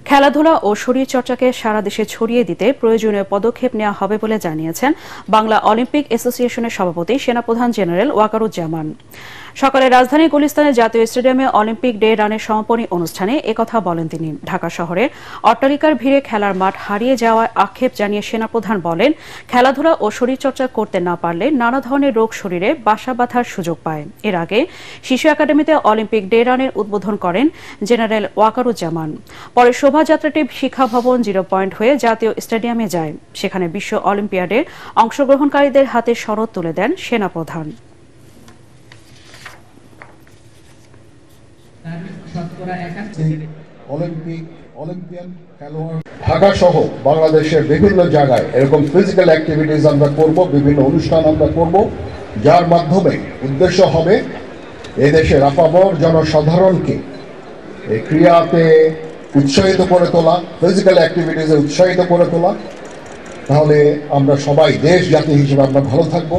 খেলাধুলা ও শরীরচর্চাকে সারা দেশে ছড়িয়ে দিতে প্রয়োজনীয় পদক্ষেপ নেওয়া হবে বলে জানিয়েছেন বাংলা অলিম্পিক অ্যাসোসিয়েশনের সভাপতি সেনাপ্রধান জেনারেল ওয়াকারুজ্জামান। সকালে রাজধানীর গুলিস্তানের জাতীয় স্টেডিয়ামে অলিম্পিক ডে রানের সমাপনী অনুষ্ঠানে একথা বলেন তিনি। ঢাকা শহরের অট্টালিকার ভিড়ে খেলার মাঠ হারিয়ে যাওয়ার আক্ষেপ জানিয়ে সেনাপ্রধান বলেন, খেলাধুলা ও শরীরচর্চা করতে না পারলে নানা ধরনের রোগ শরীরে বাসা বাঁধার সুযোগ পায়। এর আগে শিশু একাডেমিতে অলিম্পিক ডে রানের উদ্বোধন করেন জেনারেল ওয়াকারুজ্জামান। পরে শোভাযাত্রাটি শিক্ষা ভবন 0 পয়েন্ট হয়ে জাতীয় স্টেডিয়ামে যায়। সেখানে বিশ্ব অলিম্পিয়াডে অংশগ্রহণকারীদের হাতে সনদ তুলে দেন সেনাপ্রধান। ঢাকা সহ বাংলাদেশের বিভিন্ন জায়গায় এরকম ফিজিক্যাল অ্যাক্টিভিটিস আমরা করব, বিভিন্ন অনুষ্ঠান আমরা করব, যার মাধ্যমে উদ্দেশ্য হবে এদেশের আপামর জনসাধারণকে এই ক্রীড়াতে উৎসাহিত করে তোলা, ফিজিক্যাল অ্যাক্টিভিটিসে উৎসাহিত করে তোলা। তাহলে আমরা সবাই দেশ জাতি হিসেবে আমরা ভালো থাকবো।